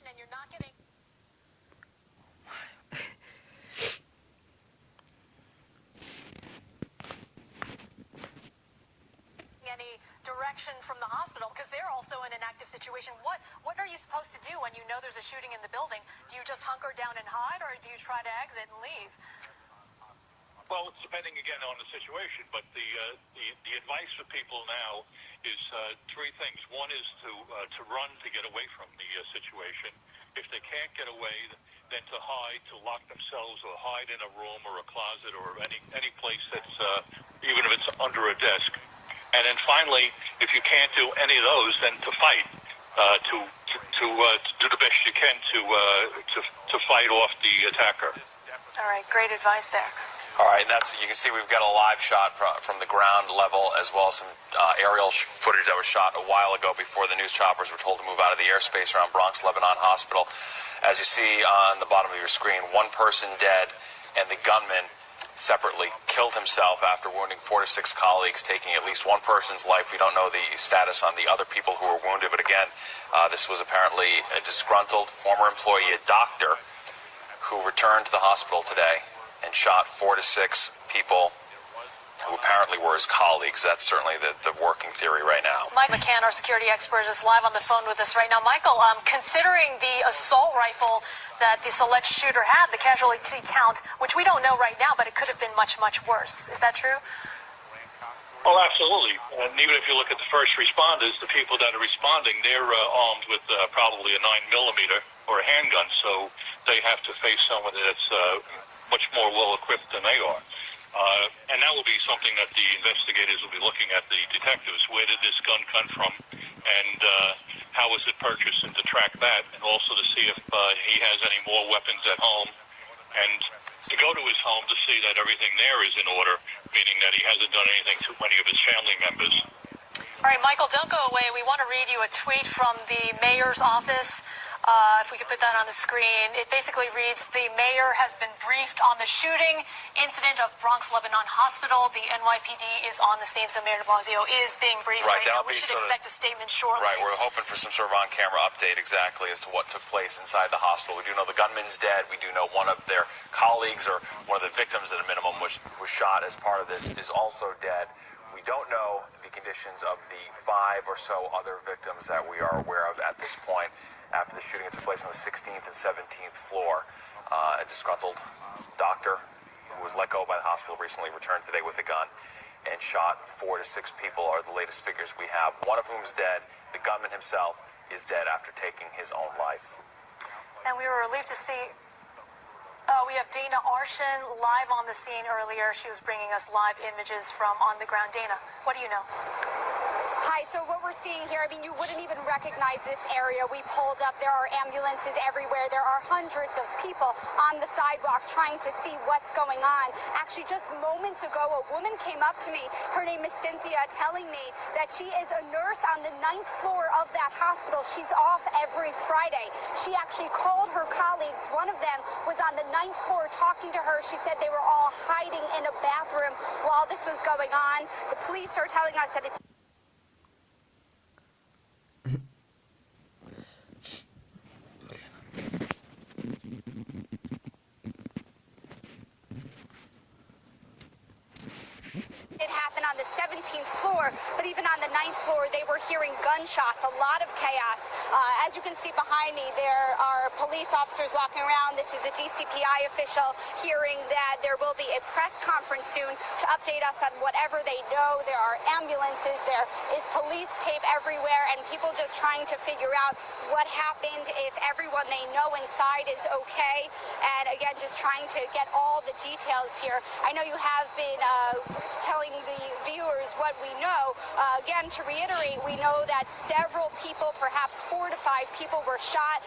and you're not getting any direction from the hospital because they're also in an active situation. What are you supposed to do when you know there's a shooting in the building? Do you just hunker down and hide, or do you try to exit and leave? Well, it's depending again on the situation, but the advice for people now is three things. One is to run to get away from the situation. If they can't get away, then to hide, to lock themselves or hide in a room or a closet or any place that's even if it's under a desk. And then finally, if you can't do any of those, then to fight, to do the best you can to fight off the attacker. All right, great advice there. All right, and you can see we've got a live shot from the ground level as well as some aerial footage that was shot a while ago before the news choppers were told to move out of the airspace around Bronx Lebanon Hospital. As you see on the bottom of your screen, one person dead, and the gunman separately killed himself after wounding 4 to 6 colleagues, taking at least one person's life. We don't know the status on the other people who were wounded, but again, this was apparently a disgruntled former employee, a doctor, who returned to the hospital today and shot 4 to 6 people who apparently were his colleagues. That's certainly the working theory right now. Mike McCann, our security expert, is live on the phone with us right now. Michael, considering the assault rifle that this alleged shooter had, the casualty count, which we don't know right now, but it could have been much, much worse. Is that true? Well, absolutely. And even if you look at the first responders, the people that are responding, they're armed with probably a 9mm or a handgun, so they have to face someone that's much more well-equipped than they are. And that will be something that the investigators will be looking at, the detectives. Where did this gun come from, and how was it purchased, and to track that, and also to see if he has any more weapons at home, and to go to his home to see that everything there is in order, meaning that he hasn't done anything to any of his family members. All right, Michael, don't go away. We want to read you a tweet from the mayor's office. If we could put that on the screen. It basically reads, the mayor has been briefed on the shooting incident of Bronx Lebanon Hospital. The NYPD is on the scene, so Mayor de Blasio is being briefed right now. We should expect a statement shortly. Right, we're hoping for some sort of on-camera update exactly as to what took place inside the hospital. We do know the gunman's dead. We do know one of their colleagues, or one of the victims at a minimum, was shot as part of this, is also dead. We don't know the conditions of the 5 or so other victims that we are aware of at this point after the shooting that took place on the 16th and 17th floor. A disgruntled doctor who was let go by the hospital recently returned today with a gun and shot 4 to 6 people are the latest figures we have, one of whom is dead. The gunman himself is dead after taking his own life. And we were relieved to see... we have Dana Arshan live on the scene earlier. She was bringing us live images from on the ground. Dana, what do you know? Hi, so what we're seeing here, I mean, you wouldn't even recognize this area. We pulled up, there are ambulances everywhere. There are hundreds of people on the sidewalks trying to see what's going on. Actually, just moments ago, a woman came up to me. Her name is Cynthia, telling me that she is a nurse on the 9th floor of that hospital. She's off every Friday. She actually called her colleagues. One of them was on the 9th floor talking to her. She said they were all hiding in a bathroom while this was going on. The police are telling us that it's It happened on the 17th floor, but even on the 9th floor, they were hearing gunshots, a lot of chaos. As you can see behind me, there are police officers walking around. This is a DCPI official hearing that there will be a press conference soon to update us on whatever they know. There are ambulances, there is police tape everywhere, and people just trying to figure out what happened, if everyone they know inside is okay, and again, just trying to get all the details here. I know you have been telling the viewers what we know. Again, to reiterate, we know that several people, perhaps 4 to 5 people, were shot.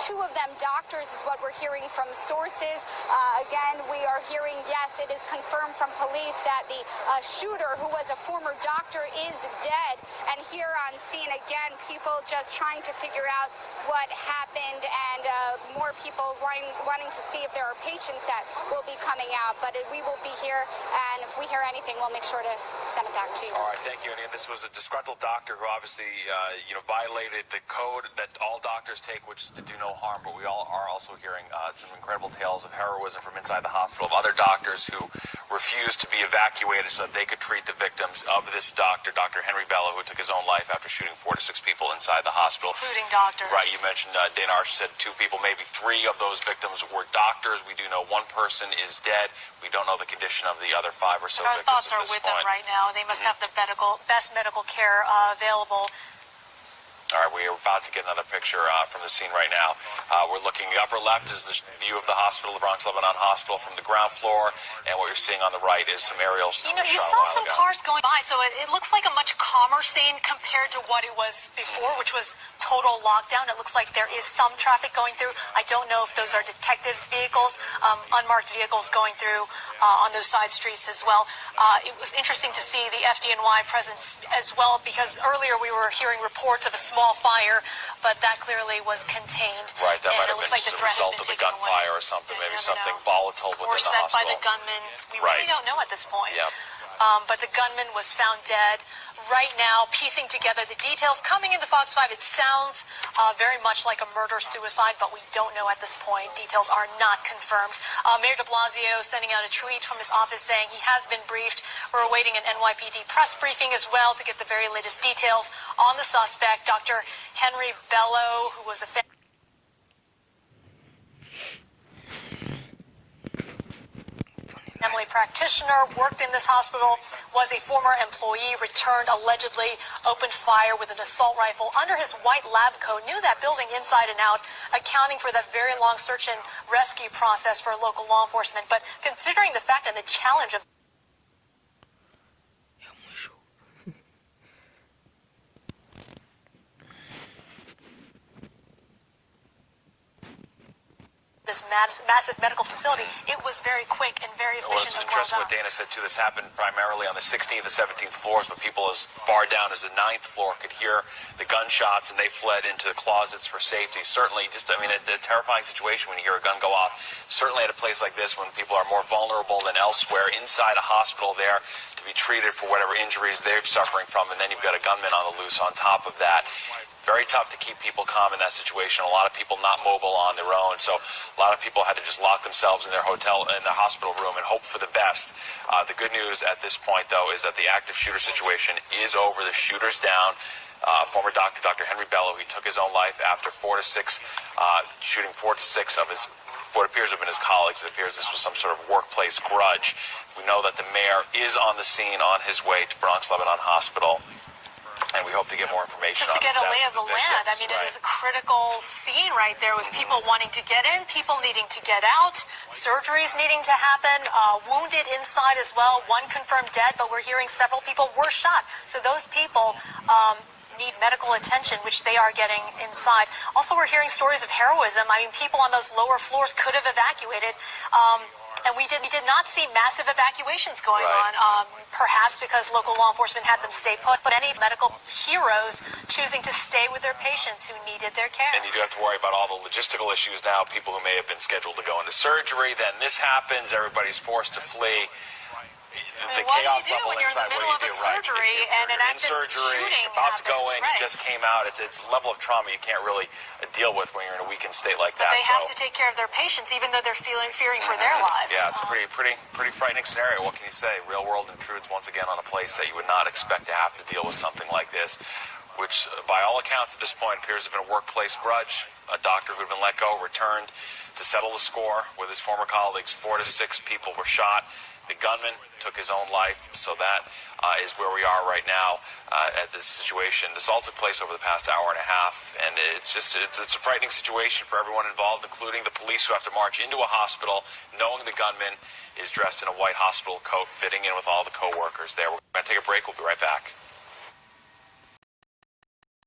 2 of them doctors is what we're hearing from sources. Again, we are hearing, yes, it is confirmed from police that the shooter, who was a former doctor, is dead. And here on scene, again, people just trying to figure out what happened, and more people wanting to see if there are patients that will be coming out. But we will be here, and if we hear anything, we'll make sure to send it back to you. All right, thank you. Thank you. And this was a disgruntled doctor who obviously, violated the code that all doctors take, which is to do no harm. But we all are also hearing some incredible tales of heroism from inside the hospital, of other doctors who refused to be evacuated so that they could treat the victims of this doctor, Dr. Henry Bello, who took his own life after shooting 4 to 6 people inside the hospital. Including doctors. Right. You mentioned Dana Arsh said 2 people, maybe 3 of those victims were doctors. We do know 1 person is dead. We don't know the condition of the other 5 or so Our victims thoughts at are this with point. them right now. They must have the best medical care available. All right, we are about to get another picture from the scene right now. We're looking, the upper left is the view of the hospital, the Bronx Lebanon Hospital, from the ground floor, and what you're seeing on the right is some aerials. You saw some cars going by, so it looks like a much calmer scene compared to what it was before, which was total lockdown. It looks like there is some traffic going through. I don't know if those are detectives' vehicles, unmarked vehicles going through on those side streets as well. It was interesting to see the FDNY presence as well, because earlier we were hearing reports of a small fire, but that clearly was contained. Right, that might have been like a result of a gunfire or something, maybe something volatile within the hospital. Or set by the gunman. We really don't know at this point. Yep. But the gunman was found dead. Right now, piecing together the details, coming into Fox 5, it sounds very much like a murder-suicide, but we don't know at this point. Details are not confirmed. Mayor de Blasio sending out a tweet from his office saying he has been briefed. We're awaiting an NYPD press briefing as well to get the very latest details on the suspect, Dr. Henry Bello, who was a family practitioner, worked in this hospital, was a former employee, returned, allegedly opened fire with an assault rifle under his white lab coat, knew that building inside and out, accounting for that very long search and rescue process for local law enforcement. But considering the fact and the challenge of this massive medical facility, it was very quick and very efficient. Well, it's interesting what Dana said, too. This happened primarily on the 16th and 17th floors, but people as far down as the 9th floor could hear the gunshots, and they fled into the closets for safety. Certainly, a terrifying situation when you hear a gun go off. Certainly at a place like this, when people are more vulnerable than elsewhere, inside a hospital there to be treated for whatever injuries they're suffering from, and then you've got a gunman on the loose on top of that. Very tough to keep people calm in that situation. A lot of people not mobile on their own, so a lot of people had to just lock themselves in their hospital room and hope for the best. The good news at this point, though, is that the active shooter situation is over. The shooter's down. Former doctor, Dr. Henry Bello, he took his own life after shooting 4 to 6 of his what appears to have been his colleagues. It appears this was some sort of workplace grudge. We know that the mayor is on the scene on his way to Bronx Lebanon Hospital. And we hope to get more information just to get a lay of the land. I mean, it is a critical scene right there with people wanting to get in, people needing to get out, surgeries needing to happen, wounded inside as well. 1 confirmed dead, but we're hearing several people were shot. So those people need medical attention, which they are getting inside. Also, we're hearing stories of heroism. I mean, people on those lower floors could have evacuated. And we did not see massive evacuations going on, perhaps because local law enforcement had them stay put, but any medical heroes choosing to stay with their patients who needed their care. And you do have to worry about all the logistical issues now, people who may have been scheduled to go into surgery, then this happens, everybody's forced to flee. The chaos level when you're in the middle of a surgery and an active shooting about happens, to go in, you just came out. It's a level of trauma you can't really deal with when you're in a weakened state like that. But they have to take care of their patients, even though they're fearing for their lives. Yeah, it's a pretty frightening scenario. What can you say? Real world intrudes once again on a place that you would not expect to have to deal with something like this, which, by all accounts at this point, appears to have been a workplace grudge. A doctor who had been let go returned to settle the score with his former colleagues. 4 to 6 people were shot. The gunman took his own life, so that is where we are right now at this situation. This all took place over the past hour and a half, and it's a frightening situation for everyone involved, including the police who have to march into a hospital knowing the gunman is dressed in a white hospital coat, fitting in with all the co-workers there. We're going to take a break. We'll be right back.